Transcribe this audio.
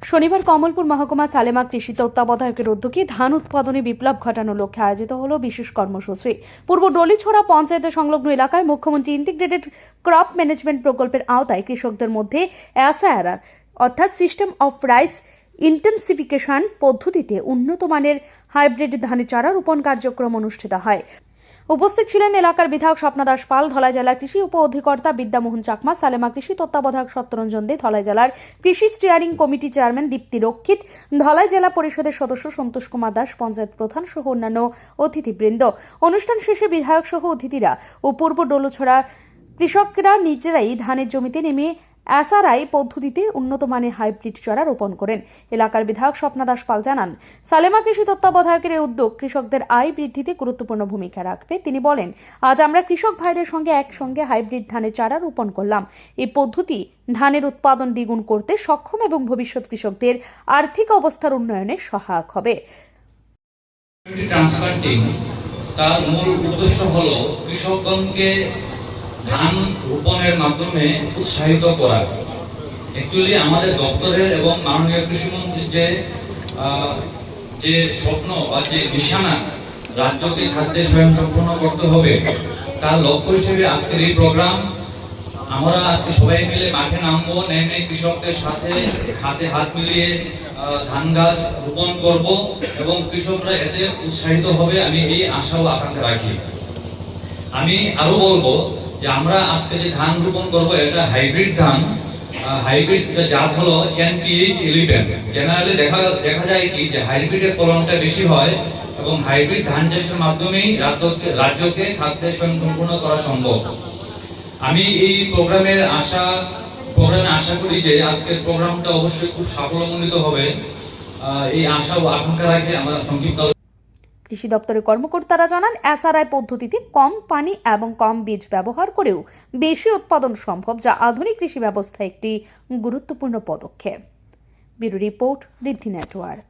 শনিবার কমলপুর মহকুমা সালেমা কৃষি তত্ত্বাবধায়কের উদ্যোগে ধান উৎপাদনে বিপ্লব ঘটানোর লক্ষ্যে আয়োজিত হলো বিশেষ কর্মসূচি। পূর্ব ডলিছড়া পঞ্চায়েতের সংলগ্ন এলাকায় মুখ্যমন্ত্রী ইন্টিগ্রেটেড ক্রপ ম্যানেজমেন্ট প্রকল্পের আওতায় কৃষকদের মধ্যে এসআইআর অর্থাৎ সিস্টেম অফ রাইস ইন্টেন্সিফিকেশন পদ্ধতিতে উন্নত মানের হাইব্রিড ধানের চারা রোপণ কার্যক্রম অনুষ্ঠিত হয়। উপস্থিত ছিলেন এলাকার বিধায়ক স্বপ্না দাস পাল, ধলাই জেলার কৃষি উপ অধিকর্তা বিদ্যামোহন চাকমা, সালেমা কৃষি তত্ত্বাবধায়ক সত্যরঞ্জন দে, ধলাই জেলার কৃষি স্টিয়ারিং কমিটি চেয়ারম্যান দীপ্তি রক্ষিত, ধলাই জেলা পরিষদের সদস্য সন্তোষ কুমার দাস, পঞ্চায়েত প্রধান সহ অন্যান্য অতিথিবৃন্দ। অনুষ্ঠান শেষে বিধায়ক সহ অতিথিরা ও পূর্ব ডলুছড়া কৃষকরা নিজেরাই ধানের জমিতে নেমে এসআরআই পদ্ধতিতে উন্নত মানের হাইব্রিড চারা রোপণ করেন। এলাকার বিধায়ক স্বপ্না দাস পাল জানান, সালেমা কৃষি তত্ত্বাবধায়কের এই উদ্যোগ কৃষকদের আয় বৃদ্ধিতে গুরুত্বপূর্ণ ভূমিকা রাখবে। তিনি বলেন, আজ আমরা কৃষক ভাইদের সঙ্গে একসঙ্গে হাইব্রিড ধানের চারা রোপণ করলাম। এই পদ্ধতি ধানের উৎপাদন দ্বিগুণ করতে সক্ষম এবং ভবিষ্যৎ কৃষকদের আর্থিক অবস্থার উন্নয়নে সহায়ক হবে। তার মূল উদ্দেশ্য হলো কৃষকগণকে ধান রোপণের মাধ্যমে উৎসাহিত করা। অ্যাকচুয়ালি আমাদের দপ্তরের এবং মাননীয় কৃষিমন্ত্রীর যে স্বপ্ন বা যে নিশানা রাজ্যকে খাদ্যে স্বয়ংসম্পূর্ণ করতে হবে, তার লক্ষ্য হিসেবে আজকের এই প্রোগ্রাম। আমরা আজকে সবাই মিলে মাঠে নামবো, নেমে কৃষকদের সাথে হাতে হাত মিলিয়ে ধান গাছ রোপণ করব এবং কৃষকরা এতে উৎসাহিত হবে, আমি এই আশা ও আকাঙ্ক্ষা রাখি। আমি আরো বলবো যে আমরা আজকে যে ধান রোপণ করব এটা হাইব্রিড ধান। হাইব্রিড জাত হলো NPH11। জেনারেলি দেখা যায় কি যে হাইব্রিডের ফলনটা বেশি হয় এবং হাইব্রিড ধান চাষের মাধ্যমেই রাজ্যকে খাদ্যে স্বয়ংসম্পূর্ণ করা সম্ভব। আমি এই প্রোগ্রামে আশা করি যে আজকের প্রোগ্রামটা অবশ্যই খুব সাফল্যমণ্ডিত হবে, এই আশা ও আকাঙ্ক্ষা রাখে আমরা সংক্ষিপ্ত। কৃষি দপ্তরের কর্মকর্তারা জানান, এসআরআই পদ্ধতিতে কম পানি এবং কম বীজ ব্যবহার করেও বেশি উৎপাদন সম্ভব, যা আধুনিক কৃষি ব্যবস্থায় একটি গুরুত্বপূর্ণ পদক্ষেপ। ব্যুরো রিপোর্ট, ঋদ্ধি নেটওয়ার্ক।